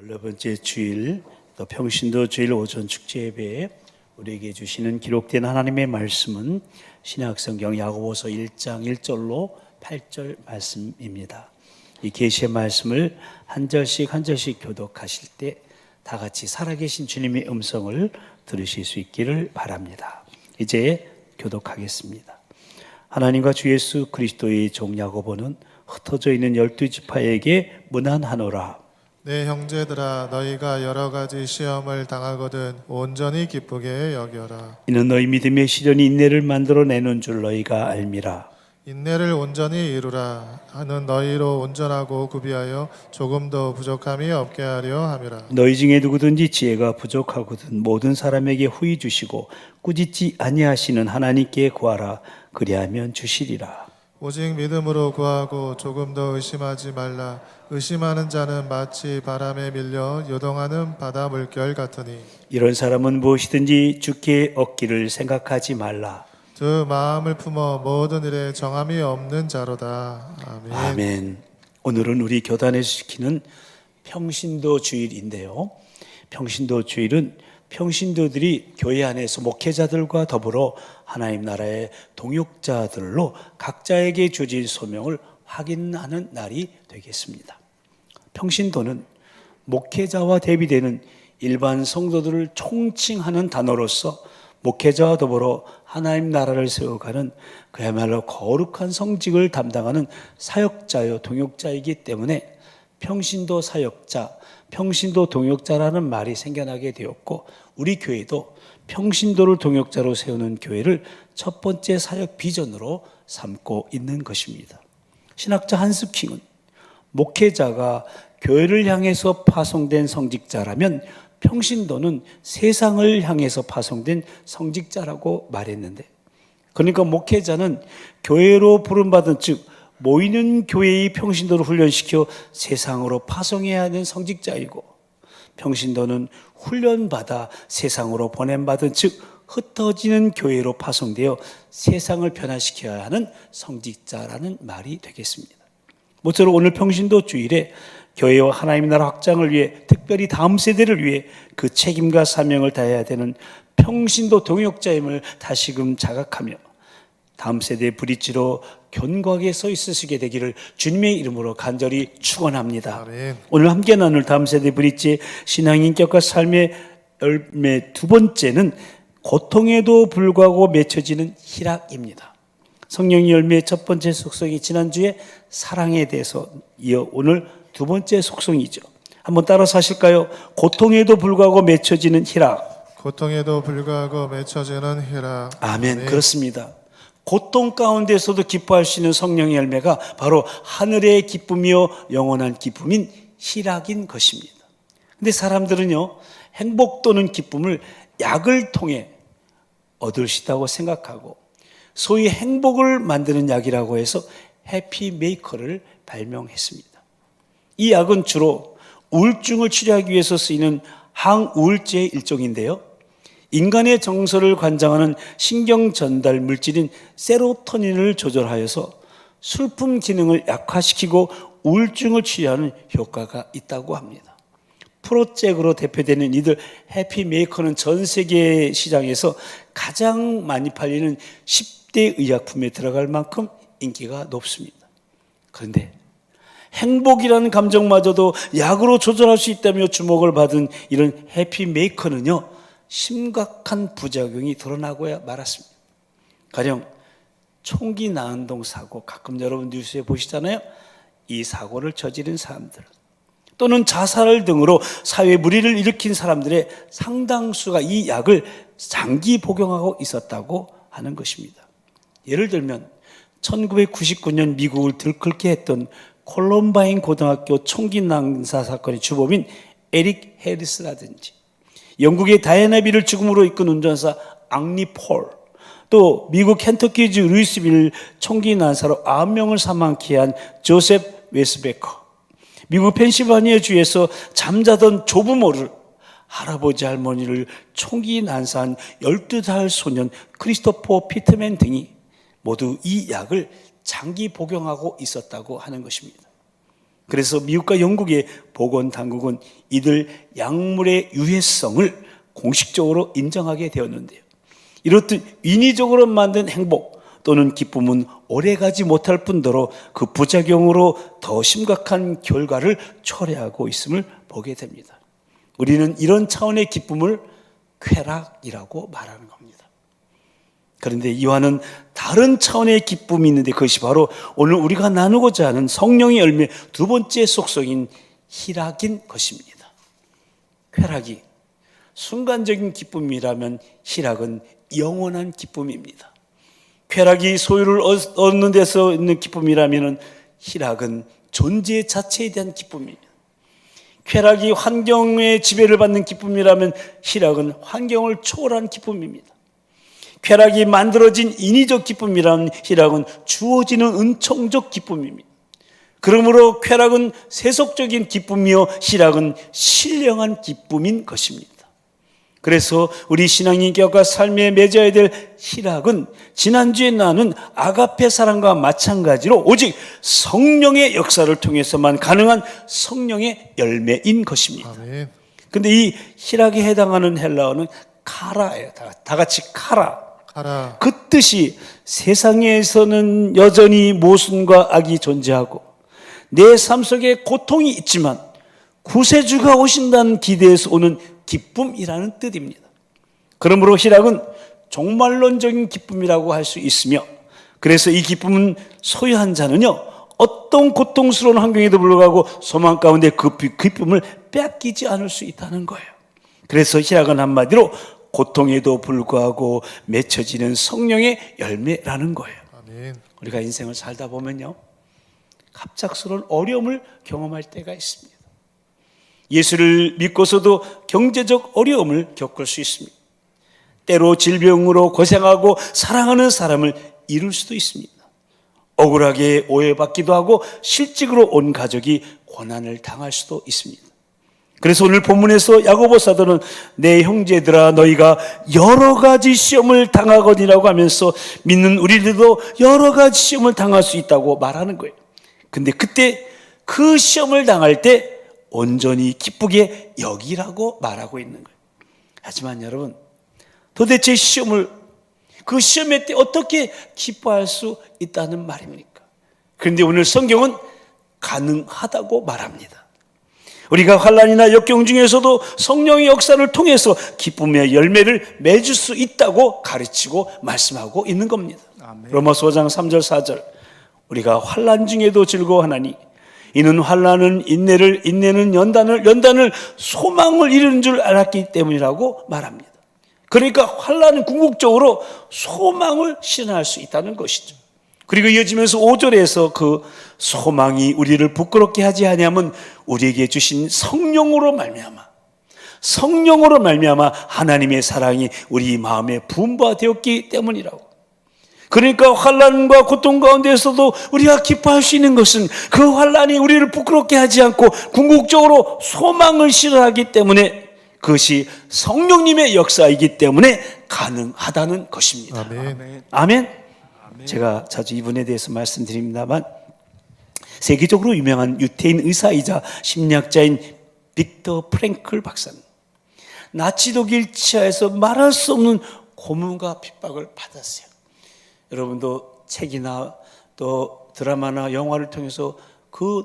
14번째 주일 또 평신도 주일 오전 축제 예배에 우리에게 주시는 기록된 하나님의 말씀은 신약성경 야고보서 1장 1절로 8절 말씀입니다. 이 계시의 말씀을 한 절씩 한 절씩 교독하실 때 다 같이 살아계신 주님의 음성을 들으실 수 있기를 바랍니다. 이제 교독하겠습니다. 하나님과 주 예수 그리스도의 종 야고보는 흩어져 있는 12지파에게 문안하노라. 내 형제들아, 너희가 여러 가지 시험을 당하거든 온전히 기쁘게 여겨라. 이는 너희 믿음의 시련이 인내를 만들어내는 줄 너희가 알미라. 인내를 온전히 이루라. 하는 너희로 온전하고 구비하여 조금 더 부족함이 없게 하려 함이라. 너희 중에 누구든지 지혜가 부족하거든 모든 사람에게 후히 주시고 꾸짖지 아니하시는 하나님께 구하라. 그리하면 주시리라. 오직 믿음으로 구하고 조금 더 의심하지 말라. 의심하는 자는 마치 바람에 밀려 요동하는 바다 물결 같으니 이런 사람은 무엇이든지 주께 얻기를 생각하지 말라. 그 마음을 품어 모든 일에 정함이 없는 자로다. 아멘. 아멘. 오늘은 우리 교단에서 지키는 평신도 주일인데요. 평신도 주일은 평신도들이 교회 안에서 목회자들과 더불어 하나님 나라의 동역자들로 각자에게 주어진 소명을 확인하는 날이 되겠습니다. 평신도는 목회자와 대비되는 일반 성도들을 총칭하는 단어로서 목회자와 더불어 하나님 나라를 세워가는 그야말로 거룩한 성직을 담당하는 사역자요 동역자이기 때문에 평신도 사역자, 평신도 동역자라는 말이 생겨나게 되었고 우리 교회도 평신도를 동역자로 세우는 교회를 첫 번째 사역 비전으로 삼고 있는 것입니다. 신학자 한스킹은 목회자가 교회를 향해서 파송된 성직자라면 평신도는 세상을 향해서 파송된 성직자라고 말했는데, 그러니까 목회자는 교회로 부름받은 즉 모이는 교회의 평신도를 훈련시켜 세상으로 파송해야 하는 성직자이고, 평신도는 훈련받아 세상으로 보냄받은 즉 흩어지는 교회로 파송되어 세상을 변화시켜야 하는 성직자라는 말이 되겠습니다. 모쪼록 오늘 평신도 주일에 교회와 하나님 나라 확장을 위해 특별히 다음 세대를 위해 그 책임과 사명을 다해야 되는 평신도 동역자임을 다시금 자각하며 다음 세대의 브릿지로 견고하게 서 있으시게 되기를 주님의 이름으로 간절히 축원합니다. 아멘. 오늘 함께 나눌 다음 세대 브릿지의 신앙 인격과 삶의 열매 두 번째는 고통에도 불구하고 맺혀지는 희락입니다. 성령의 열매의 첫 번째 속성이 지난주에 사랑에 대해서 이어 오늘 두 번째 속성이죠. 한번 따라서 하실까요? 고통에도 불구하고 맺혀지는 희락. 고통에도 불구하고 맺혀지는 희락. 아멘. 그렇습니다. 고통 가운데서도 기뻐할 수 있는 성령의 열매가 바로 하늘의 기쁨이요 영원한 기쁨인 희락인 것입니다. 근데 사람들은요, 행복 또는 기쁨을 약을 통해 얻을 수 있다고 생각하고 소위 행복을 만드는 약이라고 해서 해피메이커를 발명했습니다. 이 약은 주로 우울증을 치료하기 위해서 쓰이는 항우울제의 일종인데요, 인간의 정서를 관장하는 신경 전달 물질인 세로토닌을 조절하여서 슬픔 기능을 약화시키고 우울증을 치료하는 효과가 있다고 합니다. 프로젝으로 대표되는 이들 해피메이커는 전 세계 시장에서 가장 많이 팔리는 10대 의약품에 들어갈 만큼 인기가 높습니다. 그런데 행복이라는 감정마저도 약으로 조절할 수 있다며 주목을 받은 이런 해피메이커는요, 심각한 부작용이 드러나고야 말았습니다. 가령 총기 난동 사고, 가끔 여러분 뉴스에 보시잖아요. 이 사고를 저지른 사람들 또는 자살 등으로 사회 물의를 일으킨 사람들의 상당수가 이 약을 장기 복용하고 있었다고 하는 것입니다. 예를 들면 1999년 미국을 들끓게 했던 콜럼바인 고등학교 총기 난사 사건의 주범인 에릭 해리스라든지 영국의 다이애나비를 죽음으로 이끈 운전사 앙리 폴, 또 미국 켄터키주 루이스빌 총기 난사로 9명을 사망케 한 조셉 웨스베커, 미국 펜실바니아 주에서 잠자던 조부모를 할아버지 할머니를 총기 난사한 12살 소년 크리스토퍼 피트맨 등이 모두 이 약을 장기 복용하고 있었다고 하는 것입니다. 그래서 미국과 영국의 보건당국은 이들 약물의 유해성을 공식적으로 인정하게 되었는데요. 이렇듯 인위적으로 만든 행복 또는 기쁨은 오래가지 못할 뿐더러 그 부작용으로 더 심각한 결과를 초래하고 있음을 보게 됩니다. 우리는 이런 차원의 기쁨을 쾌락이라고 말하는 겁니다. 그런데 요한은 다른 차원의 기쁨이 있는데 그것이 바로 오늘 우리가 나누고자 하는 성령의 열매 두 번째 속성인 희락인 것입니다. 쾌락이 순간적인 기쁨이라면 희락은 영원한 기쁨입니다. 쾌락이 소유를 얻는 데서 있는 기쁨이라면 희락은 존재 자체에 대한 기쁨입니다. 쾌락이 환경의 지배를 받는 기쁨이라면 희락은 환경을 초월한 기쁨입니다. 쾌락이 만들어진 인위적 기쁨이라면 희락은 주어지는 은총적 기쁨입니다. 그러므로 쾌락은 세속적인 기쁨이요 희락은 신령한 기쁨인 것입니다. 그래서 우리 신앙인격과 삶에 맺어야 될 희락은 지난주에 나눈 아가페 사랑과 마찬가지로 오직 성령의 역사를 통해서만 가능한 성령의 열매인 것입니다. 아멘. 근데 이 희락에 해당하는 헬라어는 카라예요. 다 같이 카라. 하라. 그 뜻이 세상에서는 여전히 모순과 악이 존재하고 내 삶 속에 고통이 있지만 구세주가 오신다는 기대에서 오는 기쁨이라는 뜻입니다. 그러므로 희락은 종말론적인 기쁨이라고 할 수 있으며 그래서 이 기쁨은 소유한 자는요 어떤 고통스러운 환경에도 불구하고 소망 가운데 그 기쁨을 빼앗기지 않을 수 있다는 거예요. 그래서 희락은 한마디로 고통에도 불구하고 맺혀지는 성령의 열매라는 거예요. 아멘. 우리가 인생을 살다 보면요 갑작스러운 어려움을 경험할 때가 있습니다. 예수를 믿고서도 경제적 어려움을 겪을 수 있습니다. 때로 질병으로 고생하고 사랑하는 사람을 잃을 수도 있습니다. 억울하게 오해받기도 하고 실직으로 온 가족이 고난을 당할 수도 있습니다. 그래서 오늘 본문에서 야고보 사도는 내 형제들아 너희가 여러 가지 시험을 당하거니라고 하면서 믿는 우리들도 여러 가지 시험을 당할 수 있다고 말하는 거예요. 근데 그때 그 시험을 당할 때 온전히 기쁘게 여기라고 말하고 있는 거예요. 하지만 여러분 도대체 그 시험의 때 어떻게 기뻐할 수 있다는 말입니까? 그런데 오늘 성경은 가능하다고 말합니다. 우리가 환난이나 역경 중에서도 성령의 역사를 통해서 기쁨의 열매를 맺을 수 있다고 가르치고 말씀하고 있는 겁니다. 아멘. 로마서 5장 3절 4절 우리가 환난 중에도 즐거워하나니 이는 환난은 인내를 인내는 연단을 소망을 이루는 줄 알았기 때문이라고 말합니다. 그러니까 환난은 궁극적으로 소망을 실현할 수 있다는 것이죠. 그리고 이어지면서 5절에서 그 소망이 우리를 부끄럽게 하지 아니하면 우리에게 주신 성령으로 말미암아 하나님의 사랑이 우리 마음에 분부되었기 때문이라고. 그러니까 환난과 고통 가운데서도 우리가 기뻐할 수 있는 것은 그 환난이 우리를 부끄럽게 하지 않고 궁극적으로 소망을 실현하기 때문에 그것이 성령님의 역사이기 때문에 가능하다는 것입니다. 아멘. 아멘. 제가 자주 이분에 대해서 말씀드립니다만 세계적으로 유명한 유태인 의사이자 심리학자인 빅터 프랭클 박사는 나치 독일 치하에서 말할 수 없는 고문과 핍박을 받았어요. 여러분도 책이나 또 드라마나 영화를 통해서 그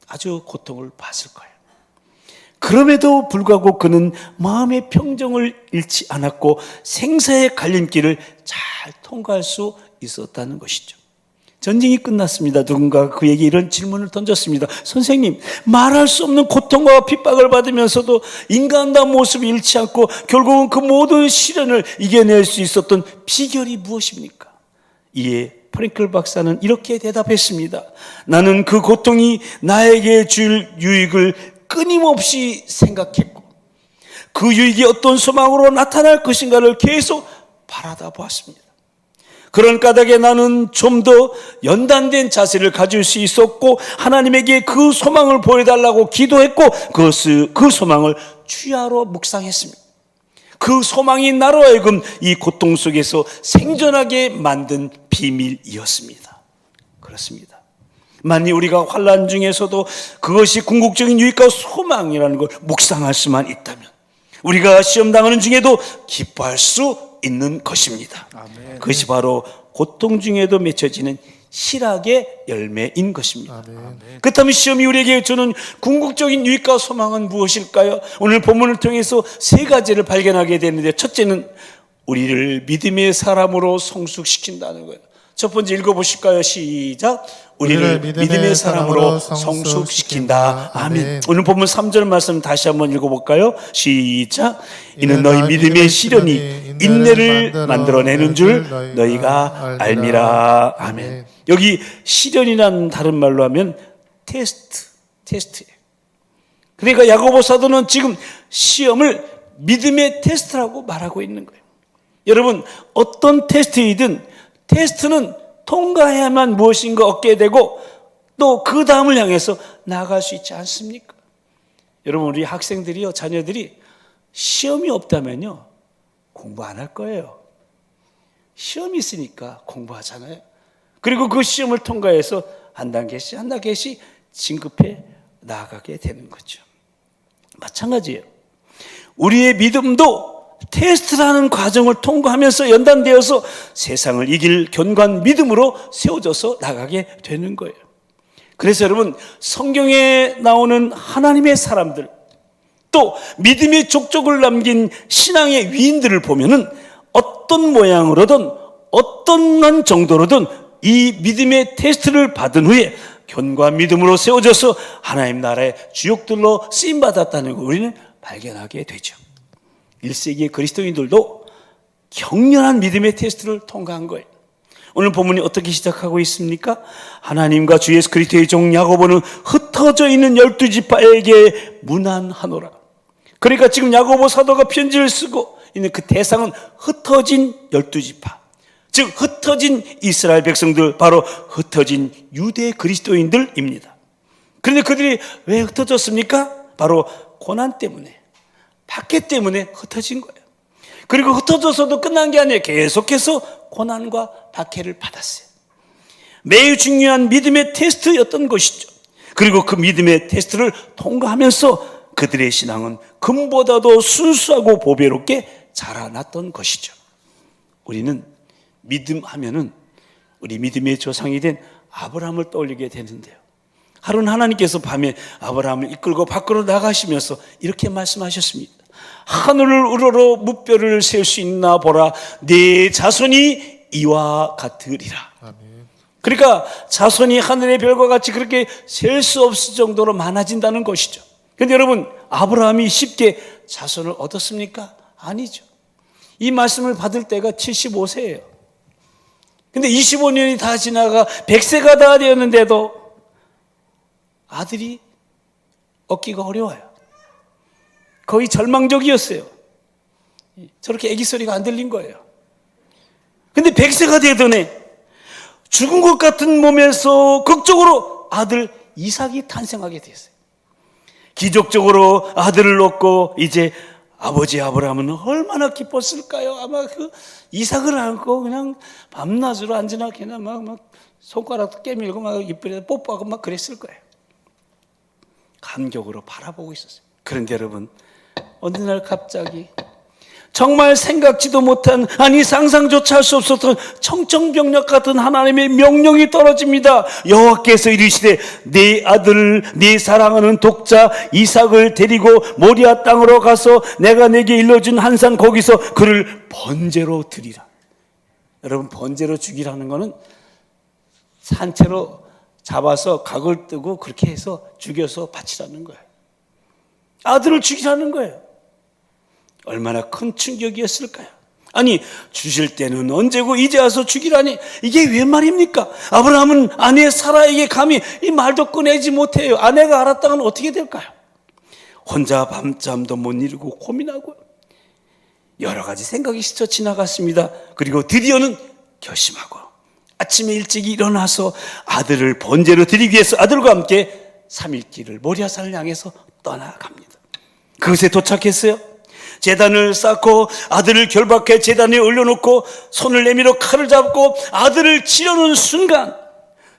아주 고통을 봤을 거예요. 그럼에도 불구하고 그는 마음의 평정을 잃지 않았고 생사의 갈림길을 잘 통과할 수 있었다는 것이죠. 전쟁이 끝났습니다. 누군가 그에게 이런 질문을 던졌습니다. 선생님, 말할 수 없는 고통과 핍박을 받으면서도 인간다운 모습을 잃지 않고 결국은 그 모든 시련을 이겨낼 수 있었던 비결이 무엇입니까? 이에 프랭클 박사는 이렇게 대답했습니다. 나는 그 고통이 나에게 줄 유익을 끊임없이 생각했고 그 유익이 어떤 소망으로 나타날 것인가를 계속 바라다 보았습니다. 그런 까닭에 나는 좀 더 연단된 자세를 가질 수 있었고 하나님에게 그 소망을 보여달라고 기도했고 그 소망을 주야로 묵상했습니다. 그 소망이 나로 하여금 이 고통 속에서 생존하게 만든 비밀이었습니다. 그렇습니다. 만일 우리가 환난 중에서도 그것이 궁극적인 유익과 소망이라는 걸 묵상할 수만 있다면 우리가 시험 당하는 중에도 기뻐할 수 있는 것입니다. 아멘. 그것이 바로 고통 중에도 맺혀지는 실학의 열매인 것입니다. 아멘. 그렇다면 시험이 우리에게 주는 궁극적인 유익과 소망은 무엇일까요? 오늘 본문을 통해서 세 가지를 발견하게 되는데, 첫째는 우리를 믿음의 사람으로 성숙시킨다는 거예요. 첫 번째 읽어보실까요? 시작. 우리를 믿음의 사람으로 성숙시킨다. 아멘. 오늘 본문 3절 말씀 다시 한번 읽어볼까요? 시작. 이는 너희 믿음의 시련이 인내를 만들어내는 줄 너희가 알미라. 아멘. 여기 시련이라는 다른 말로 하면 테스트예요. 그러니까 야고보 사도는 지금 시험을 믿음의 테스트라고 말하고 있는 거예요. 여러분, 어떤 테스트이든 테스트는 통과해야만 무엇인가 얻게 되고 또 그 다음을 향해서 나아갈 수 있지 않습니까? 여러분, 우리 학생들이요, 자녀들이 시험이 없다면요 공부 안 할 거예요. 시험이 있으니까 공부하잖아요. 그리고 그 시험을 통과해서 한 단계씩 한 단계씩 진급해 나아가게 되는 거죠. 마찬가지예요. 우리의 믿음도 테스트라는 과정을 통과하면서 연단되어서 세상을 이길 견고한 믿음으로 세워져서 나가게 되는 거예요. 그래서 여러분, 성경에 나오는 하나님의 사람들, 또 믿음의 족적을 남긴 신앙의 위인들을 보면은 어떤 모양으로든 어떤 정도로든 이 믿음의 테스트를 받은 후에 견고한 믿음으로 세워져서 하나님 나라의 주역들로 쓰임받았다는 걸 우리는 발견하게 되죠. 1세기의 그리스도인들도 격렬한 믿음의 테스트를 통과한 거예요. 오늘 본문이 어떻게 시작하고 있습니까? 하나님과 주 예수 그리스도의 종 야고보는 흩어져 있는 12지파에게 문안하노라. 그러니까 지금 야고보 사도가 편지를 쓰고 있는 그 대상은 흩어진 12지파, 즉 흩어진 이스라엘 백성들, 바로 흩어진 유대 그리스도인들입니다. 그런데 그들이 왜 흩어졌습니까? 바로 고난 때문에, 박해 때문에 흩어진 거예요. 그리고 흩어져서도 끝난 게 아니에요. 계속해서 고난과 박해를 받았어요. 매우 중요한 믿음의 테스트였던 것이죠. 그리고 그 믿음의 테스트를 통과하면서 그들의 신앙은 금보다도 순수하고 보배롭게 자라났던 것이죠. 우리는 믿음 하면은 우리 믿음의 조상이 된 아브라함을 떠올리게 되는데요. 하루는 하나님께서 밤에 아브라함을 이끌고 밖으로 나가시면서 이렇게 말씀하셨습니다. 하늘을 우러러 무뼈를 세울 수 있나 보라. 네 자손이 이와 같으리라. 아멘. 그러니까 자손이 하늘의 별과 같이 그렇게 셀 수 없을 정도로 많아진다는 것이죠. 그런데 여러분, 아브라함이 쉽게 자손을 얻었습니까? 아니죠. 이 말씀을 받을 때가 75세예요. 근데 25년이 다 지나가 100세가 다 되었는데도 아들이 얻기가 어려워요. 거의 절망적이었어요. 저렇게 아기 소리가 안 들린 거예요. 근데 100세가 되더니 죽은 것 같은 몸에서 극적으로 아들 이삭이 탄생하게 됐어요. 기적적으로 아들을 얻고 이제 아버지 아브라함은 얼마나 기뻤을까요? 아마 그 이삭을 안고 그냥 밤낮으로 앉으나 그냥 막 손가락도 깨밀고 막 이빨에 뽀뽀하고 막 그랬을 거예요. 감격으로 바라보고 있었어요. 그런데 여러분, 어느 날 갑자기 정말 생각지도 못한, 아니 상상조차 할 수 없었던 청천벽력 같은 하나님의 명령이 떨어집니다. 여호와께서 이르시되 네 아들을 네 사랑하는 독자 이삭을 데리고 모리아 땅으로 가서 내가 내게 일러준 한 산 거기서 그를 번제로 드리라. 여러분, 번제로 죽이라는 거는 산채로 잡아서 각을 뜨고 그렇게 해서 죽여서 바치라는 거예요. 아들을 죽이라는 거예요. 얼마나 큰 충격이었을까요? 아니, 주실 때는 언제고 이제 와서 죽이라니, 이게 왜 말입니까? 아브라함은 아내 사라에게 감히 이 말도 꺼내지 못해요. 아내가 알았다면 어떻게 될까요? 혼자 밤잠도 못 이루고 고민하고 여러 가지 생각이 스쳐 지나갔습니다. 그리고 드디어는 결심하고 아침에 일찍 일어나서 아들을 번제로 드리기 위해서 아들과 함께 3일길을 모리아산을 향해서 떠나갑니다. 그것에 도착했어요. 제단을 쌓고 아들을 결박해 제단에 올려놓고 손을 내밀어 칼을 잡고 아들을 치려는 순간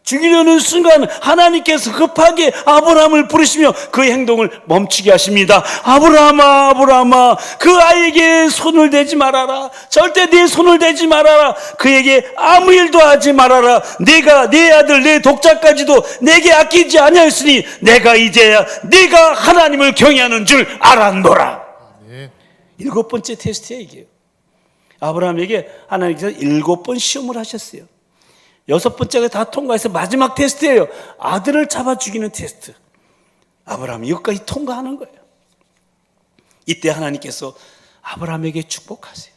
죽이려는 순간 하나님께서 급하게 아브라함을 부르시며 그 행동을 멈추게 하십니다. 아브라함아, 아브라함아, 그 아이에게 손을 대지 말아라. 절대 내 손을 대지 말아라. 그에게 아무 일도 하지 말아라. 내가 내 아들 내 독자까지도 내게 아끼지 아니하였으니 내가 이제야 네가 하나님을 경외하는 줄 알았노라. 아멘. 7번째 테스트예요, 이게. 아브라함에게 하나님께서 7번 시험을 하셨어요. 6번째가 다 통과해서 마지막 테스트예요. 아들을 잡아 죽이는 테스트. 아브라함이 이것까지 통과하는 거예요. 이때 하나님께서 아브라함에게 축복하세요.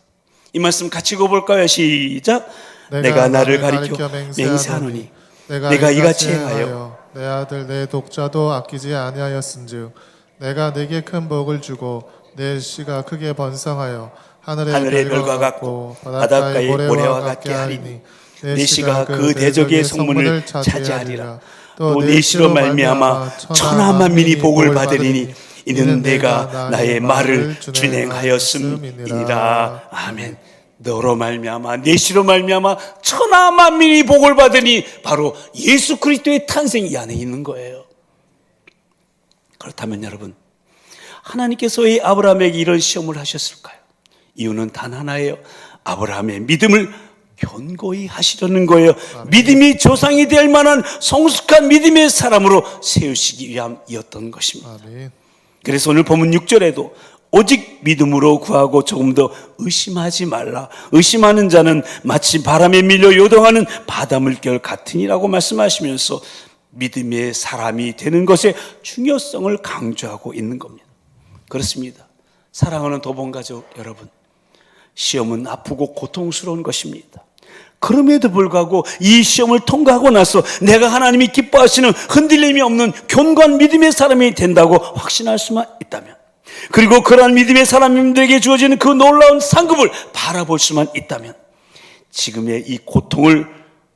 이 말씀 같이 읽어볼까요? 시작. 내가 나를 가리켜 맹세하노니 내가 이같이 행하여 내 아들 내 독자도 아끼지 아니하였은즉 내가 네게 큰 복을 주고 내 씨가 크게 번성하여 하늘의 별과 같고 바닷가의 모래와 같게 하리니 내 씨가 그 대적의 성문을 차지하리라. 또 내 씨로 말미암아 천하 만민이 복을 받으리니 이는 내가 나의 말을 준행하였음이니라. 아멘. 너로 말미암아 내 씨로 말미암아 천하 만민이 복을 받으니 바로 예수 그리스도의 탄생이 이 안에 있는 거예요. 그렇다면 여러분, 하나님께서 왜 아브라함에게 이런 시험을 하셨을까요? 이유는 단 하나예요. 아브라함의 믿음을 견고히 하시려는 거예요. 믿음이 조상이 될 만한 성숙한 믿음의 사람으로 세우시기 위함이었던 것입니다. 아멘. 그래서 오늘 본문 6절에도 오직 믿음으로 구하고 조금 더 의심하지 말라. 의심하는 자는 마치 바람에 밀려 요동하는 바닷물결 같으니라고 말씀하시면서 믿음의 사람이 되는 것의 중요성을 강조하고 있는 겁니다. 그렇습니다. 사랑하는 도봉가족 여러분, 시험은 아프고 고통스러운 것입니다. 그럼에도 불구하고 이 시험을 통과하고 나서 내가 하나님이 기뻐하시는 흔들림이 없는 견고한 믿음의 사람이 된다고 확신할 수만 있다면, 그리고 그러한 믿음의 사람들에게 주어지는 그 놀라운 상급을 바라볼 수만 있다면 지금의 이 고통을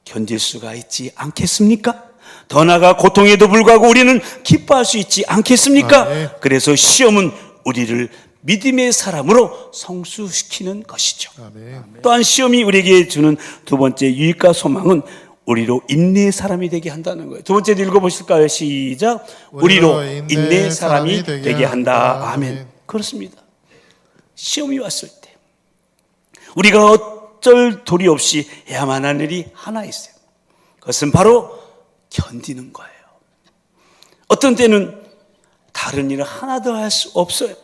견딜 수가 있지 않겠습니까? 더 나아가 고통에도 불구하고 우리는 기뻐할 수 있지 않겠습니까? 그래서 시험은 우리를 믿음의 사람으로 성수시키는 것이죠. 아멘. 또한 시험이 우리에게 주는 두 번째 유익과 소망은 우리로 인내의 사람이 되게 한다는 거예요. 두 번째도 읽어보실까요? 시작. 우리로 인내의 사람이 되게 한다. 아멘. 그렇습니다. 시험이 왔을 때 우리가 어쩔 도리 없이 해야만 하는 일이 하나 있어요. 그것은 바로 견디는 거예요. 어떤 때는 다른 일을 하나도 할 수 없어요.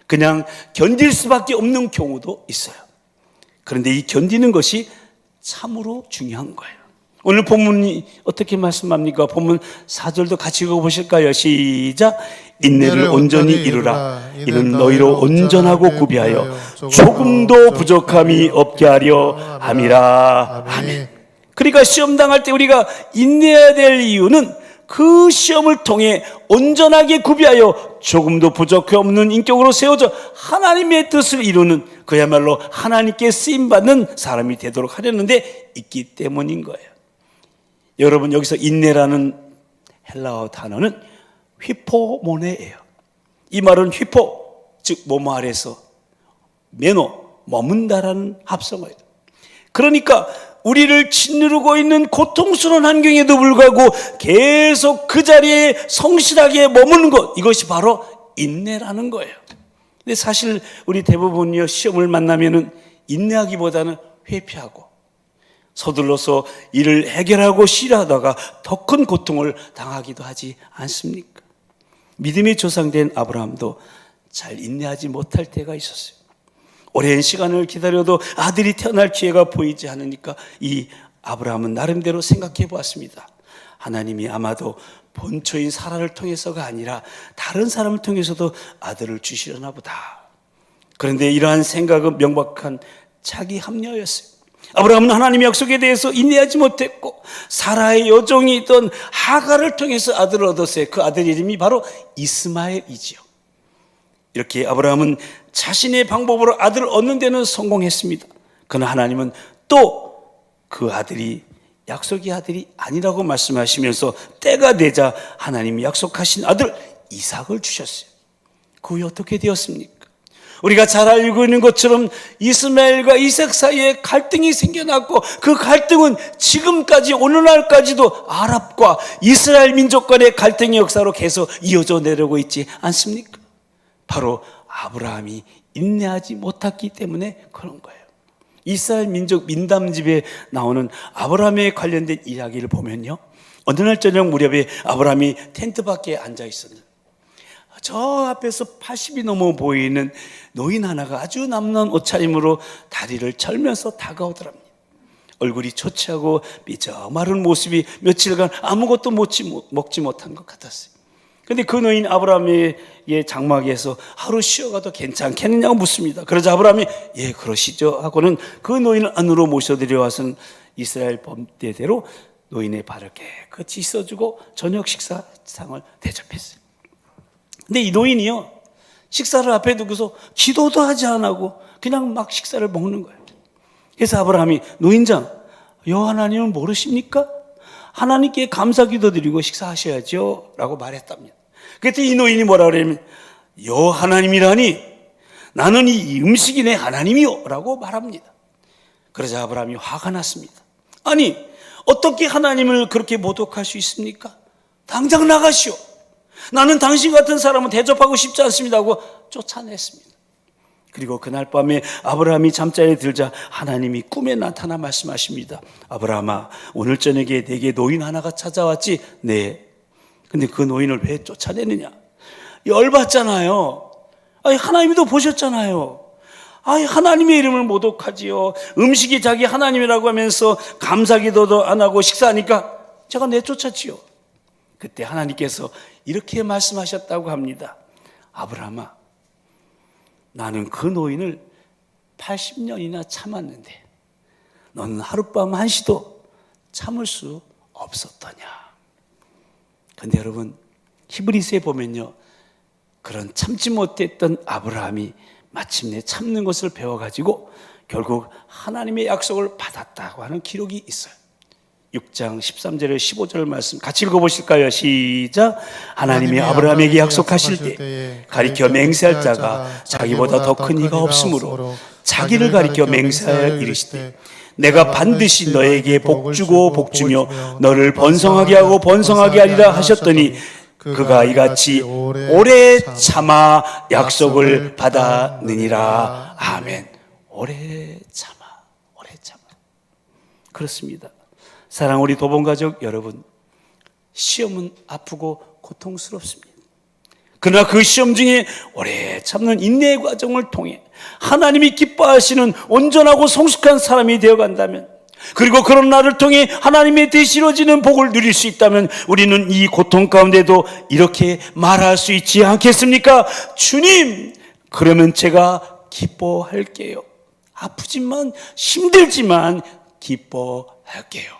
그냥 견딜 수밖에 없는 경우도 있어요. 그런데 이 견디는 것이 참으로 중요한 거예요. 오늘 본문이 어떻게 말씀합니까? 본문 4절도 같이 읽어보실까요? 시작. 인내를 온전히 이루라. 이는 너희로 온전하고 구비하여 조금도 부족함이 없게 하려 함이라. 아멘. 그러니까 시험 당할 때 우리가 인내해야 될 이유는 그 시험을 통해 온전하게 구비하여 조금도 부족함이 없는 인격으로 세워져 하나님의 뜻을 이루는, 그야말로 하나님께 쓰임받는 사람이 되도록 하려는데 있기 때문인 거예요. 여러분, 여기서 인내라는 헬라어 단어는 휘포모네예요. 이 말은 휘포, 즉 뭐뭐 아래서, 메노, 머문다라는 합성어예요. 그러니까 우리를 짓누르고 있는 고통스러운 환경에도 불구하고 계속 그 자리에 성실하게 머무는 것, 이것이 바로 인내라는 거예요. 근데 사실 우리 대부분이 시험을 만나면은 인내하기보다는 회피하고 서둘러서 일을 해결하고 쉬려다가 더 큰 고통을 당하기도 하지 않습니까? 믿음의 조상된 아브라함도 잘 인내하지 못할 때가 있었어요. 오랜 시간을 기다려도 아들이 태어날 기회가 보이지 않으니까 이 아브라함은 나름대로 생각해 보았습니다. 하나님이 아마도 본초인 사라를 통해서가 아니라 다른 사람을 통해서도 아들을 주시려나 보다. 그런데 이러한 생각은 명백한 자기 합리화였어요. 아브라함은 하나님의 약속에 대해서 인내하지 못했고 사라의 여종이 있던 하갈을 통해서 아들을 얻었어요. 그 아들 이름이 바로 이스마엘이지요. 이렇게 아브라함은 자신의 방법으로 아들을 얻는 데는 성공했습니다. 그러나 하나님은 또 그 아들이 약속의 아들이 아니라고 말씀하시면서 때가 되자 하나님이 약속하신 아들 이삭을 주셨어요. 그 후에 어떻게 되었습니까? 우리가 잘 알고 있는 것처럼 이스마엘과 이삭 사이에 갈등이 생겨났고 그 갈등은 지금까지 오늘날까지도 아랍과 이스라엘 민족 간의 갈등의 역사로 계속 이어져 내려오고 있지 않습니까? 바로 아브라함이 인내하지 못했기 때문에 그런 거예요. 이스라엘 민족 민담집에 나오는 아브라함에 관련된 이야기를 보면요, 어느 날 저녁 무렵에 아브라함이 텐트 밖에 앉아 있었는데 저 앞에서 80이 넘어 보이는 노인 하나가 아주 남는 옷차림으로 다리를 절면서 다가오더랍니다. 얼굴이 초췌하고 삐져마른 모습이 며칠간 아무것도 먹지 못한 것 같았어요. 그런데 그 노인 아브라함의 장막에서 하루 쉬어가도 괜찮겠느냐고 묻습니다. 그러자 아브라함이 예 그러시죠 하고는 그 노인을 안으로 모셔들여와서는 이스라엘 법대대로 노인의 발을 깨끗이 씻어주고 저녁 식사상을 대접했어요. 근데 이 노인이요, 식사를 앞에 두고서 기도도 하지 않고 그냥 막 식사를 먹는 거예요. 그래서 아브라함이 노인장, 여 하나님은 모르십니까? 하나님께 감사 기도 드리고 식사하셔야죠 라고 말했답니다. 그랬더니 이 노인이 뭐라 그러냐면 여 하나님이라니 나는 이 음식이 내 하나님이요 라고 말합니다. 그러자 아브라함이 화가 났습니다. 아니 어떻게 하나님을 그렇게 모독할 수 있습니까? 당장 나가시오. 나는 당신 같은 사람은 대접하고 싶지 않습니다 하고 쫓아냈습니다. 그리고 그날 밤에 아브라함이 잠자리에 들자 하나님이 꿈에 나타나 말씀하십니다. 아브라함아, 오늘 저녁에 내게 노인 하나가 찾아왔지? 네. 근데 그 노인을 왜 쫓아내느냐? 열받잖아요. 아니 하나님도 보셨잖아요. 아니 하나님의 이름을 모독하지요. 음식이 자기 하나님이라고 하면서 감사기도도 안 하고 식사하니까 제가 내쫓았지요. 그때 하나님께서 이렇게 말씀하셨다고 합니다. 아브라함아, 나는 그 노인을 80년이나 참았는데 너는 하룻밤 한시도 참을 수 없었더냐. 그런데 여러분 히브리서에 보면요, 그런 참지 못했던 아브라함이 마침내 참는 것을 배워가지고 결국 하나님의 약속을 받았다고 하는 기록이 있어요. 6장 13절에 15절 말씀 같이 읽어보실까요? 시작. 하나님이 아브라함에게 약속하실 때 가리켜 맹세할 자가 자기보다 더 큰 이가 없으므로 자기를 가리켜 맹세하여 이르시되 내가 반드시 너에게 복주고 복주며 너를 번성하게 하고 번성하게 하리라 하셨더니 그가 이같이 오래 참아 약속을 받았느니라. 아멘. 오래 참아. 그렇습니다. 사랑 우리 도봉가족 여러분, 시험은 아프고 고통스럽습니다. 그러나 그 시험 중에 오래 참는 인내의 과정을 통해 하나님이 기뻐하시는 온전하고 성숙한 사람이 되어간다면, 그리고 그런 나를 통해 하나님의 대시로지는 복을 누릴 수 있다면 우리는 이 고통 가운데도 이렇게 말할 수 있지 않겠습니까? 주님, 그러면 제가 기뻐할게요. 아프지만 힘들지만 기뻐할게요.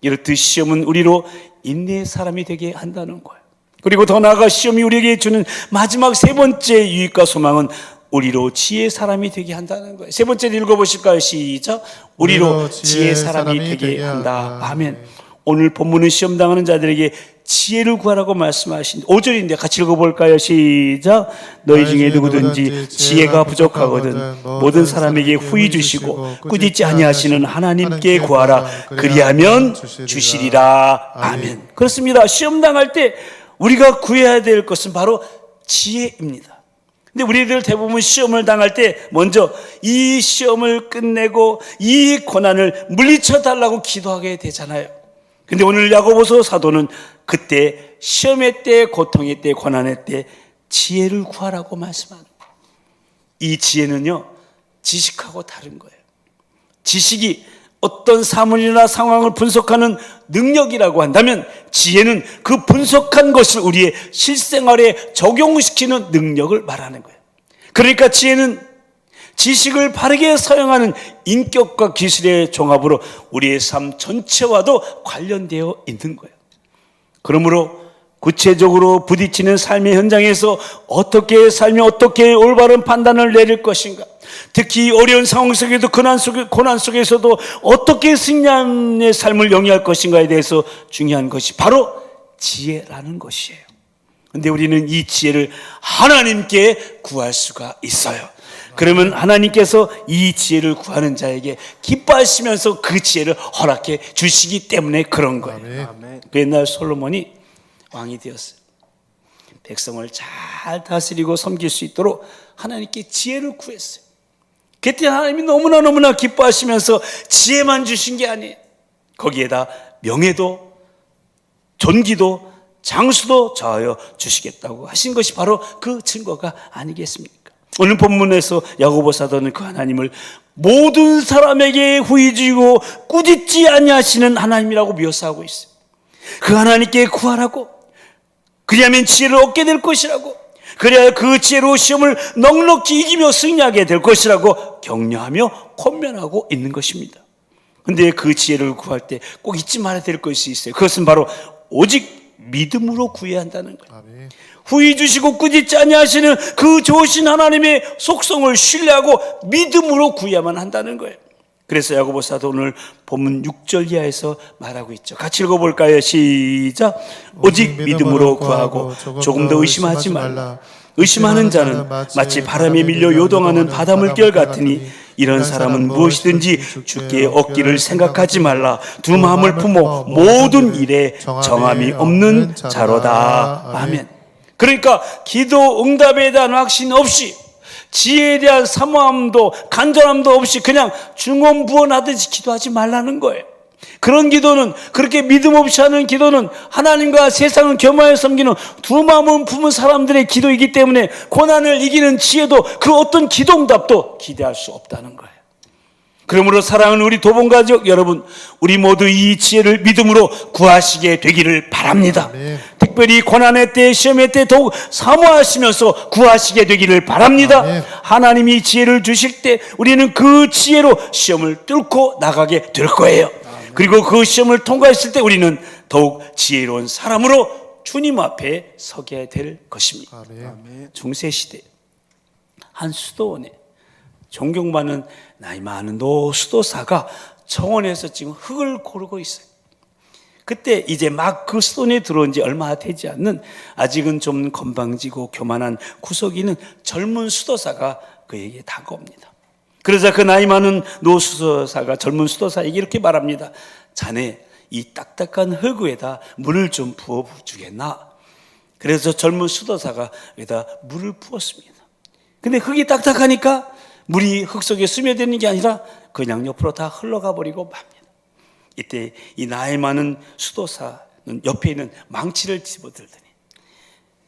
이렇듯 시험은 우리로 인내의 사람이 되게 한다는 거예요. 그리고 더 나아가 시험이 우리에게 주는 마지막 세 번째 유익과 소망은 우리로 지혜의 사람이 되게 한다는 거예요. 세 번째 읽어보실까요? 시작. 우리로 지혜의 사람이 되게 한다. 아멘. 오늘 본문은 시험 당하는 자들에게 지혜를 구하라고 말씀하신 5절인데 같이 읽어볼까요? 시작. 너희 중에 누구든지 지혜가 부족하거든 모든 사람에게 후히 주시고 꾸짖지 아니하시는 하나님께 구하라. 그리하면 주시리라. 아멘. 그렇습니다. 시험 당할 때 우리가 구해야 될 것은 바로 지혜입니다. 근데 우리들 대부분 시험을 당할 때 먼저 이 시험을 끝내고 이 고난을 물리쳐 달라고 기도하게 되잖아요. 근데 오늘 야고보서 사도는 그때 시험의 때, 고통의 때, 고난의 때 지혜를 구하라고 말씀합니다. 이 지혜는요, 지식하고 다른 거예요. 지식이 어떤 사물이나 상황을 분석하는 능력이라고 한다면 지혜는 그 분석한 것을 우리의 실생활에 적용시키는 능력을 말하는 거예요. 그러니까 지혜는 지식을 바르게 사용하는 인격과 기술의 종합으로 우리의 삶 전체와도 관련되어 있는 거예요. 그러므로 구체적으로 부딪히는 삶의 현장에서 어떻게 살며 어떻게 올바른 판단을 내릴 것인가, 특히 어려운 상황 속에도 고난 속에서도 어떻게 승리의 삶을 영위할 것인가에 대해서 중요한 것이 바로 지혜라는 것이에요. 근데 우리는 이 지혜를 하나님께 구할 수가 있어요. 그러면 하나님께서 이 지혜를 구하는 자에게 기뻐하시면서 그 지혜를 허락해 주시기 때문에 그런 거예요. 그 옛날 솔로몬이 왕이 되었어요. 백성을 잘 다스리고 섬길 수 있도록 하나님께 지혜를 구했어요. 그때 하나님이 너무나 기뻐하시면서 지혜만 주신 게 아니에요. 거기에다 명예도 존귀도 장수도 더하여 주시겠다고 하신 것이 바로 그 증거가 아니겠습니까? 오늘 본문에서 야고보 사도는 그 하나님을 모든 사람에게 후히 주고 꾸짖지 아니하시는 하나님이라고 묘사하고 있어요. 그 하나님께 구하라고, 그리하면 지혜를 얻게 될 것이라고, 그래야 그 지혜로 시험을 넉넉히 이기며 승리하게 될 것이라고 격려하며 권면하고 있는 것입니다. 그런데 그 지혜를 구할 때 꼭 잊지 말아야 될 것이 있어요. 그것은 바로 오직 믿음으로 구해야 한다는 거예요. 아멘. 후히 주시고 꾸짖지 아니하시는 그 좋으신 하나님의 속성을 신뢰하고 믿음으로 구해야만 한다는 거예요. 그래서 야고보 사도 오늘 본문 6절 이하에서 말하고 있죠. 같이 읽어볼까요? 시작. 오직 믿음으로 구하고 조금 더 의심하지 말라. 의심하는 자는 마치 바람에 밀려 요동하는 바닷물결 같으니 이런 사람은 무엇이든지 주께 얻기를 생각하지 말라. 두 마음을 품어 모든 일에 정함이 없는 자로다. 아멘. 그러니까 기도 응답에 대한 확신 없이, 지혜에 대한 사모함도 간절함도 없이 그냥 중언부언하듯이 기도하지 말라는 거예요. 그런 기도는, 그렇게 믿음 없이 하는 기도는 하나님과 세상을 겸하여 섬기는 두 마음을 품은 사람들의 기도이기 때문에 고난을 이기는 지혜도 그 어떤 기도 응답도 기대할 수 없다는 거예요. 그러므로 사랑하는 우리 도봉가족 여러분, 우리 모두 이 지혜를 믿음으로 구하시게 되기를 바랍니다. 아멘. 특별히 고난의 때, 시험의 때 더욱 사모하시면서 구하시게 되기를 바랍니다. 아멘. 하나님이 지혜를 주실 때 우리는 그 지혜로 시험을 뚫고 나가게 될 거예요. 그리고 그 시험을 통과했을 때 우리는 더욱 지혜로운 사람으로 주님 앞에 서게 될 것입니다. 아멘. 중세시대 한 수도원에 존경받는 나이 많은 노 수도사가 정원에서 지금 흙을 고르고 있어요. 그때 이제 막 그 수도원에 들어온 지 얼마 되지 않는, 아직은 좀 건방지고 교만한 구석이 있는 젊은 수도사가 그에게 다가옵니다. 그러자 그 나이 많은 노 수도사가 젊은 수도사에게 이렇게 말합니다. 자네 이 딱딱한 흙 위에다 물을 좀 부어주겠나? 그래서 젊은 수도사가 여기다 물을 부었습니다. 근데 흙이 딱딱하니까 물이 흙 속에 스며드는 게 아니라 그냥 옆으로 다 흘러가 버리고 맙니다. 이때 이 나이 많은 수도사는 옆에 있는 망치를 집어들더니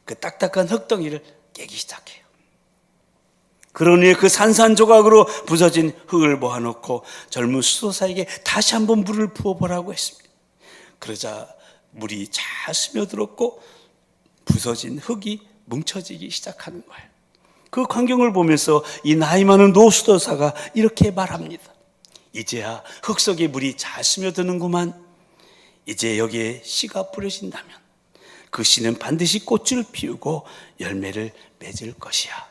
그 딱딱한 흙덩이를 깨기 시작해요. 그러니 그 산산조각으로 부서진 흙을 모아놓고 젊은 수도사에게 다시 한번 물을 부어보라고 했습니다. 그러자 물이 잘 스며들었고 부서진 흙이 뭉쳐지기 시작하는 거예요. 그 광경을 보면서 이 나이 많은 노수도사가 이렇게 말합니다. 이제야 흙 속에 물이 잘 스며드는구만. 이제 여기에 씨가 뿌려진다면 그 씨는 반드시 꽃을 피우고 열매를 맺을 것이야.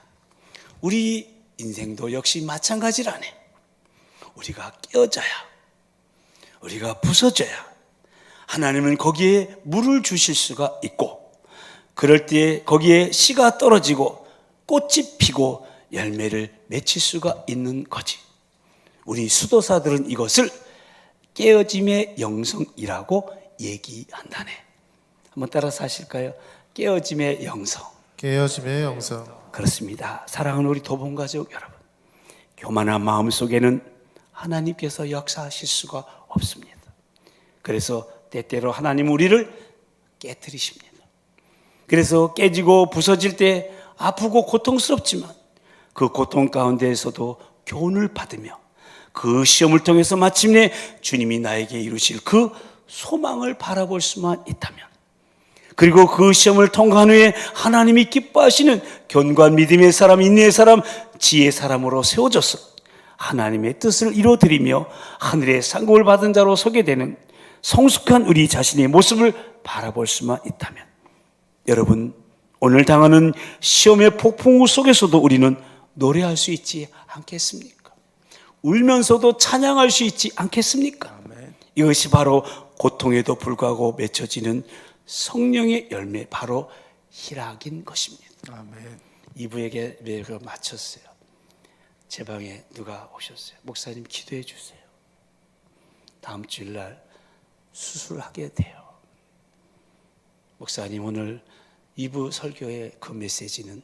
우리 인생도 역시 마찬가지라네. 우리가 깨어져야, 우리가 부서져야 하나님은 거기에 물을 주실 수가 있고, 그럴 때 거기에 씨가 떨어지고 꽃이 피고 열매를 맺힐 수가 있는 거지. 우리 수도사들은 이것을 깨어짐의 영성이라고 얘기한다네. 한번 따라서 하실까요? 깨어짐의 영성. 깨어짐의 영성. 그렇습니다. 사랑하는 우리 도봉가족 여러분, 교만한 마음 속에는 하나님께서 역사하실 수가 없습니다. 그래서 때때로 하나님 우리를 깨트리십니다. 그래서 깨지고 부서질 때 아프고 고통스럽지만 그 고통 가운데에서도 교훈을 받으며 그 시험을 통해서 마침내 주님이 나에게 이루실 그 소망을 바라볼 수만 있다면, 그리고 그 시험을 통과한 후에 하나님이 기뻐하시는 견고한 믿음의 사람, 인내의 사람, 지혜의 사람으로 세워져서 하나님의 뜻을 이루어드리며 하늘의 상급을 받은 자로 서게 되는 성숙한 우리 자신의 모습을 바라볼 수만 있다면, 여러분, 오늘 당하는 시험의 폭풍우 속에서도 우리는 노래할 수 있지 않겠습니까? 울면서도 찬양할 수 있지 않겠습니까? 이것이 바로 고통에도 불구하고 맺혀지는 성령의 열매, 바로 희락인 것입니다. 아멘. 2부에게 매를 마쳤어요. 제 방에 누가 오셨어요. 목사님 기도해 주세요. 다음 주일날 수술하게 돼요. 목사님 오늘 2부 설교의 그 메시지는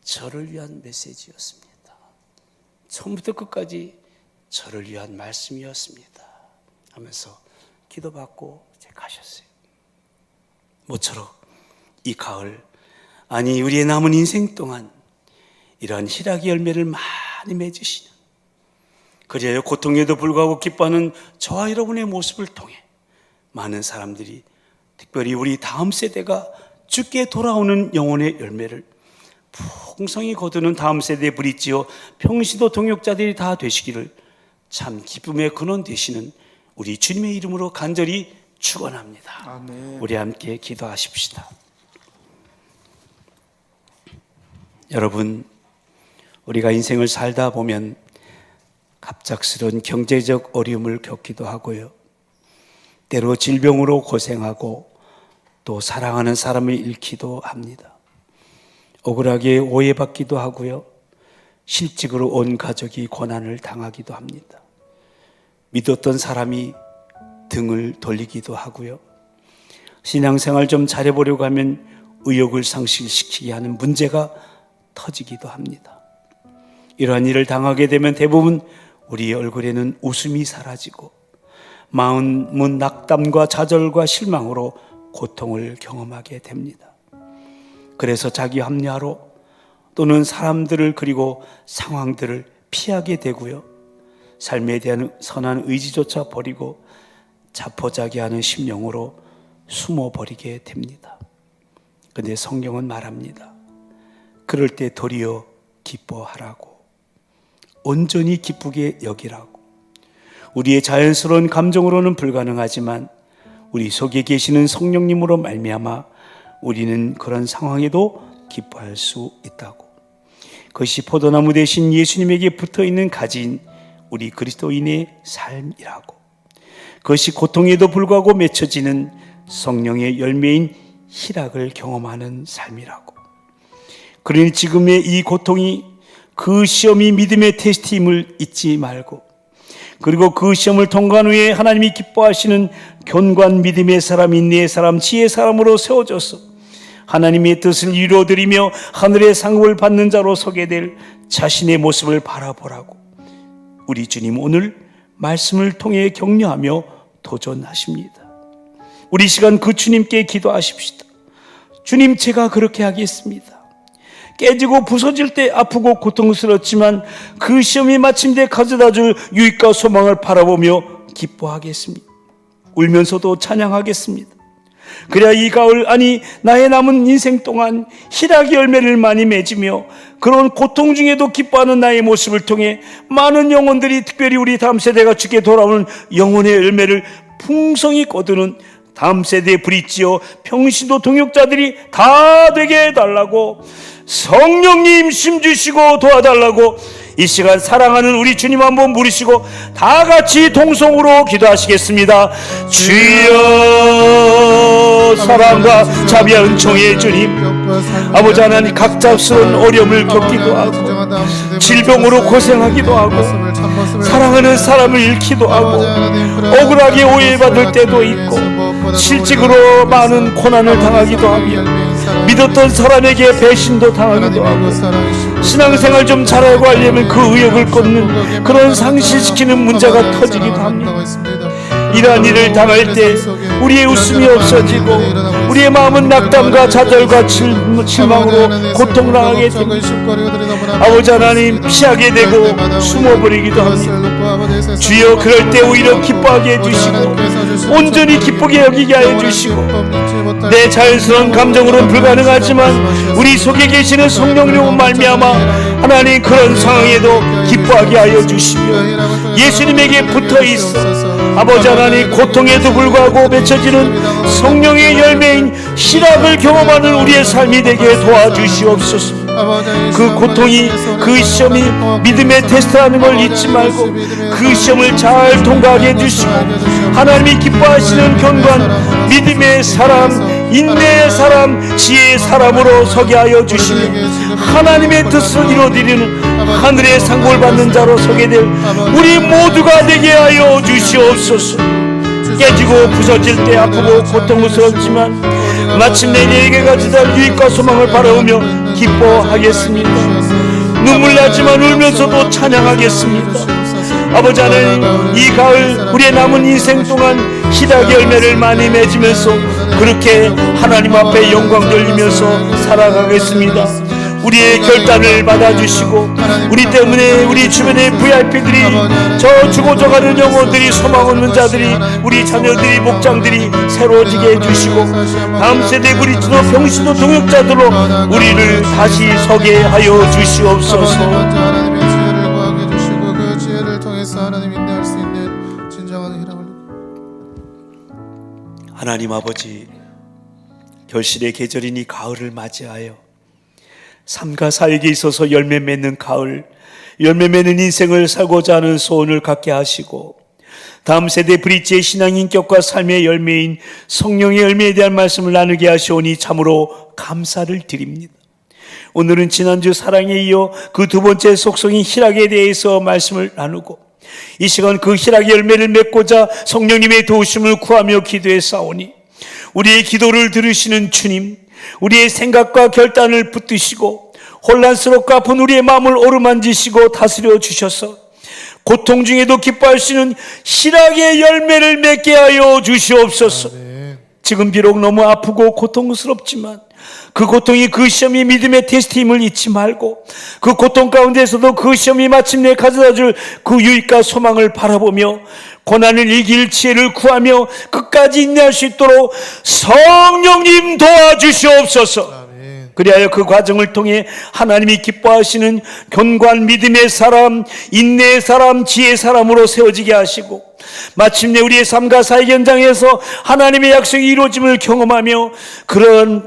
저를 위한 메시지였습니다. 처음부터 끝까지 저를 위한 말씀이었습니다 하면서 기도받고 가셨어요. 모처럼 이 가을, 아니 우리의 남은 인생 동안 이러한 희락의 열매를 많이 맺으시는, 그리하여 고통에도 불구하고 기뻐하는 저와 여러분의 모습을 통해 많은 사람들이, 특별히 우리 다음 세대가 주께 돌아오는 영혼의 열매를 풍성히 거두는 다음 세대의 브릿지요 평시도 동역자들이 다 되시기를 참 기쁨의 근원 되시는 우리 주님의 이름으로 간절히 축원합니다. 아멘. 우리 함께 기도하십시다. 여러분, 우리가 인생을 살다 보면 갑작스러운 경제적 어려움을 겪기도 하고요, 때로 질병으로 고생하고 또 사랑하는 사람을 잃기도 합니다. 억울하게 오해받기도 하고요, 실직으로 온 가족이 고난을 당하기도 합니다. 믿었던 사람이 등을 돌리기도 하고요, 신앙생활 좀 잘해보려고 하면 의욕을 상실시키게 하는 문제가 터지기도 합니다. 이러한 일을 당하게 되면 대부분 우리의 얼굴에는 웃음이 사라지고 마음은 낙담과 좌절과 실망으로 고통을 경험하게 됩니다. 그래서 자기 합리화로 또는 사람들을 그리고 상황들을 피하게 되고요, 삶에 대한 선한 의지조차 버리고 자포자기하는 심령으로 숨어버리게 됩니다. 그런데 성경은 말합니다. 그럴 때 도리어 기뻐하라고, 온전히 기쁘게 여기라고. 우리의 자연스러운 감정으로는 불가능하지만 우리 속에 계시는 성령님으로 말미암아 우리는 그런 상황에도 기뻐할 수 있다고. 그것이 포도나무 대신 예수님에게 붙어있는 가지인 우리 그리스도인의 삶이라고. 그것이 고통에도 불구하고 맺혀지는 성령의 열매인 희락을 경험하는 삶이라고. 그러니 지금의 이 고통이 그 시험이 믿음의 테스트임을 잊지 말고, 그리고 그 시험을 통과한 후에 하나님이 기뻐하시는 견고한 믿음의 사람, 인내의 사람, 지혜의 사람으로 세워져서 하나님의 뜻을 이루어드리며 하늘의 상급을 받는 자로 서게 될 자신의 모습을 바라보라고 우리 주님 오늘 말씀을 통해 격려하며 도전하십니다. 우리 시간 그 주님께 기도하십시다. 주님, 제가 그렇게 하겠습니다. 깨지고 부서질 때 아프고 고통스럽지만 그 시험이 마침내 가져다줄 유익과 소망을 바라보며 기뻐하겠습니다. 울면서도 찬양하겠습니다. 그래야 이 가을, 아니 나의 남은 인생 동안 희락의 열매를 많이 맺으며 그런 고통 중에도 기뻐하는 나의 모습을 통해 많은 영혼들이, 특별히 우리 다음 세대가 주께 돌아오는 영혼의 열매를 풍성히 거두는 다음 세대의 브릿지요 평시도 동역자들이 다 되게 해달라고, 성령님 힘주시고 도와달라고 이 시간 사랑하는 우리 주님 한번 부르시고 다 같이 동성으로 기도하시겠습니다. 주여, 사랑과 자비와 은총의 주님, 아버지 하나님, 각잡스러운 어려움을 겪기도 하고 질병으로 고생하기도 하고 사랑하는 사람을 잃기도 하고 억울하게 오해받을 때도 있고 실직으로 많은 고난을 당하기도 하며 믿었던 사람에게 배신도 당하기도 하고 신앙생활 좀 잘하고 하려면 그 의욕을 꺾는 그런 상실시키는 문제가 터지기도 합니다. 이러한 일을 당할 때 우리의 웃음이 없어지고 우리의 마음은 낙담과 좌절과 실망으로 고통당하게 됩니다. 아버지 하나님, 피하게 되고 숨어버리기도 합니다. 주여, 그럴 때 오히려 기뻐하게 해주시고 온전히 기쁘게 여기게 해주시고, 내 자연스러운 감정으로는 불가능하지만 우리 속에 계시는 성령님으로 말미암아 하나님 그런 상황에도 기뻐하게 하여 주시며 예수님에게 붙어있어 아버지 하나님 고통에도 불구하고 맺혀지는 성령의 열매인 희락을 경험하는 우리의 삶이 되게 도와주시옵소서. 그 고통이, 그 시험이 믿음의 테스트라는 걸 잊지 말고 그 시험을 잘 통과하게 해주시고 하나님이 기뻐하시는 견고한 믿음의 사람, 인내의 사람, 지혜의 사람으로 서게 하여 주시며 하나님의 뜻을 이루어드리는 하늘의 상급을 받는 자로 서게 될 우리 모두가 되게 하여 주시옵소서. 깨지고 부서질 때 아프고 고통스럽지만 마침내 내게 가져다 유익과 소망을 바라보며 기뻐하겠습니다. 눈물 나지만 울면서도 찬양하겠습니다. 아버지 하나님, 이 가을 우리의 남은 인생 동안 희락의 열매를 많이 맺으면서 그렇게 하나님 앞에 영광 돌리면서 살아가겠습니다. 우리의 결단을 받아주시고 우리 때문에 우리 주변의 VIP들이 저 죽어져가는 영혼들이 소망 없는 자들이 우리 자녀들이 목장들이 새로워지게 해주시고 다음 세대 그리스도 병신도 동역자들로 우리를 다시 서게 하여 주시옵소서. 하나님의 지혜를 구하게 해주시고 그 지혜를 통해서 하나님 인도할 수 있는 진정한 희락을. 하나님 아버지, 결실의 계절인 이 가을을 맞이하여 삶과 사역에 있어서 열매 맺는 가을, 열매 맺는 인생을 살고자 하는 소원을 갖게 하시고 다음 세대 브릿지의 신앙 인격과 삶의 열매인 성령의 열매에 대한 말씀을 나누게 하시오니 참으로 감사를 드립니다. 오늘은 지난주 사랑에 이어 그 두 번째 속성인 희락에 대해서 말씀을 나누고 이 시간 그 희락의 열매를 맺고자 성령님의 도우심을 구하며 기도했사오니 우리의 기도를 들으시는 주님, 우리의 생각과 결단을 붙드시고 혼란스럽고 아픈 우리의 마음을 어루만지시고 다스려 주셔서 고통 중에도 기뻐하시는 희락의 열매를 맺게 하여 주시옵소서. 지금 비록 너무 아프고 고통스럽지만 그 고통이 그 시험이 믿음의 테스트임을 잊지 말고 그 고통 가운데서도 그 시험이 마침내 가져다줄 그 유익과 소망을 바라보며 고난을 이길 지혜를 구하며 끝까지 인내할 수 있도록 성령님 도와주시옵소서. 그리하여 그 과정을 통해 하나님이 기뻐하시는 견고한 믿음의 사람, 인내의 사람, 지혜의 사람으로 세워지게 하시고 마침내 우리의 삶과 사역 현장에서 하나님의 약속이 이루어짐을 경험하며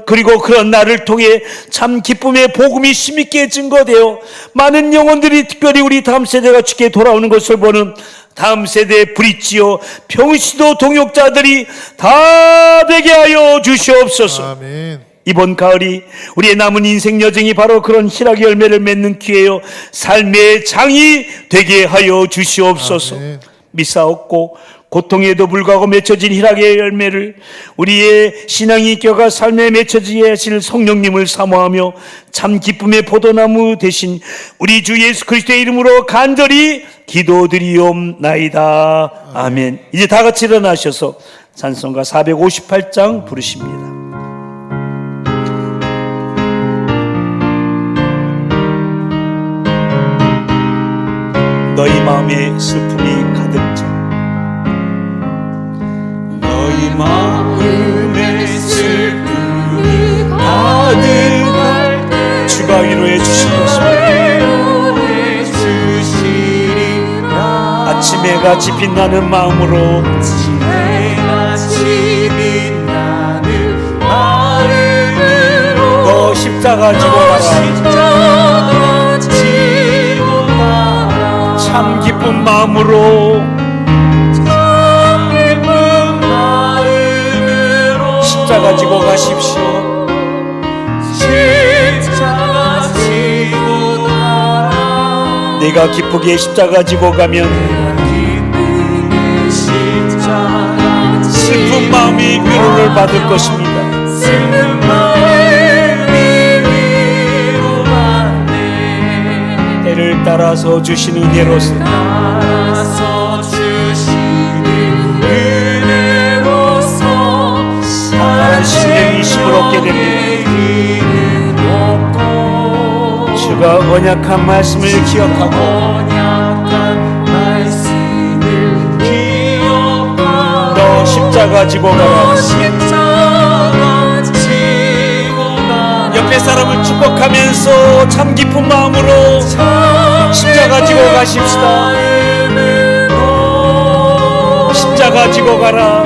그리고 그런 날을 통해 참 기쁨의 복음이 힘있게 증거되어 많은 영혼들이 특별히 우리 다음 세대가 주께 돌아오는 것을 보는 다음 세대 브릿지요 병시도 동역자들이 다 되게 하여 주시옵소서. 아멘. 이번 가을이 우리의 남은 인생 여정이 바로 그런 희락의 열매를 맺는 기회요 삶의 장이 되게 하여 주시옵소서. 아멘. 미사없고 고통에도 불구하고 맺혀진 희락의 열매를 우리의 신앙이 껴가 삶에 맺혀지게 하실 성령님을 사모하며 참 기쁨의 포도나무 되신 우리 주 예수 그리스도의 이름으로 간절히 기도드리옵나이다. 아멘. 이제 다 같이 일어나셔서 찬송가 458장 부르십니다. 너희 마음에 슬픔이 가득 차 너희 마음에 슬픔이 가득할 때 주가 위로해 주실 것입니다. 아침 해같이 빛나는 마음으로 너 십자가 지고 가라. 참 기쁜 마음으로 십자가 지고 가십시오. 내가 기쁘게 십자가 지고 가면 슬픈 마음이 위로를 받을 것입니다. 때를 따라서 주신 은혜로서 다른 신령이 힘을 얻게 됩니다. 주가 언약한 말씀을 기억하고 너 십자가 지고 가라. 옆에 사람을 축복하면서 참 깊은 마음으로 십자가 지고 가십시다. 십자가 지고 가라.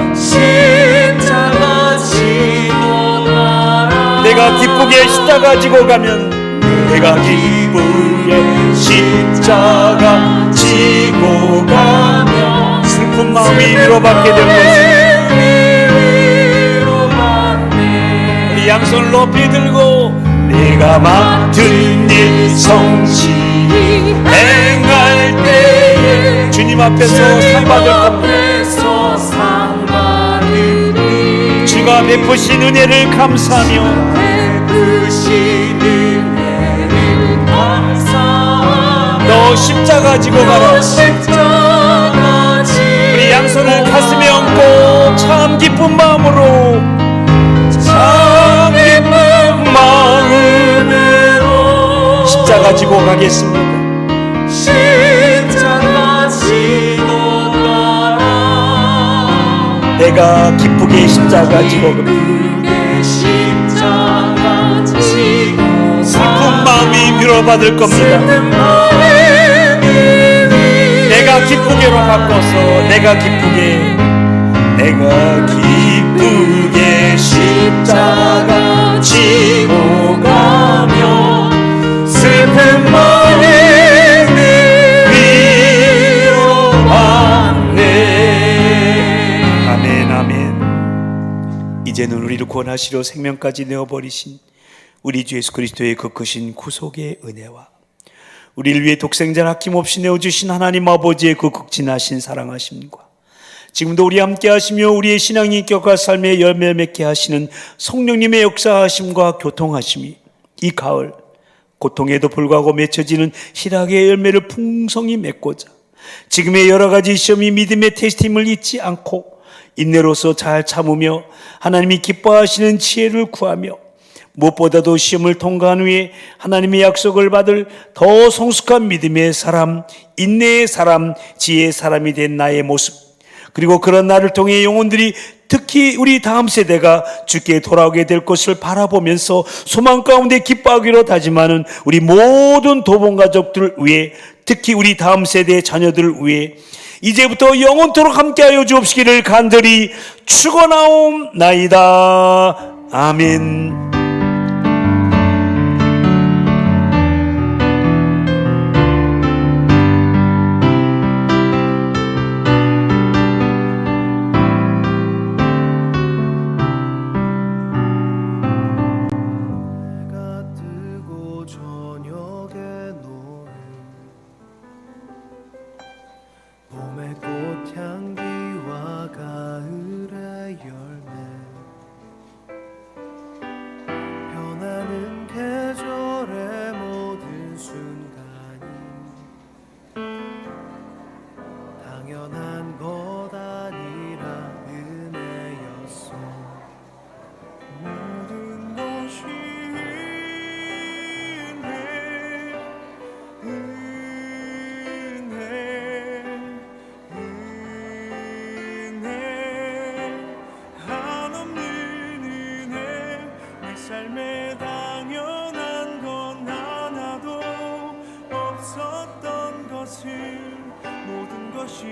내가 기쁘게 십자가 지고 가면 내가 기쁘게 십자가 지고 가면 슬픈 마음이 위로받게 될 것입니다. 양손을 높이 들고 내가 맡은 일 성실히 행할 때에 주님 앞에서 상 받을 겁니다. 주가 베푸신 은혜를 감사하며 너 십자가 지고 가라. 우리 양손을 가슴에 얹고 참 기쁜 마음으로 십자가 지고 가겠습니다. 내가 기쁘게 십자가 지고 슬픈 마음이 위로받을 겁니다. 내가 기쁘게로 바꿔서 내가 기쁘게 십자가 지고 가며 슬픈 마음에 위로받네. 아멘 아멘. 이제는 우리를 구원하시려 생명까지 내어버리신 우리 주 예수 그리스도의 그 크신 구속의 은혜와 우리를 위해 독생자를 아낌없이 내어주신 하나님 아버지의 그 극진하신 사랑하심과 지금도 우리 함께 하시며 우리의 신앙이 인격과 삶의 열매 맺게 하시는 성령님의 역사하심과 교통하심이 이 가을 고통에도 불구하고 맺혀지는 희락의 열매를 풍성히 맺고자 지금의 여러 가지 시험이 믿음의 테스트임을 잊지 않고 인내로서 잘 참으며 하나님이 기뻐하시는 지혜를 구하며 무엇보다도 시험을 통과한 후에 하나님의 약속을 받을 더 성숙한 믿음의 사람, 인내의 사람, 지혜의 사람이 된 나의 모습, 그리고 그런 나를 통해 영혼들이 특히 우리 다음 세대가 주께 돌아오게 될 것을 바라보면서 소망 가운데 기뻐하기로 다짐하는 우리 모든 도봉가족들을 위해, 특히 우리 다음 세대의 자녀들을 위해 이제부터 영원토록 함께하여 주옵시기를 간절히 축원하옵나이다. 아멘. 삶에 당연한 건 하나도 없었던 것을 모든 것이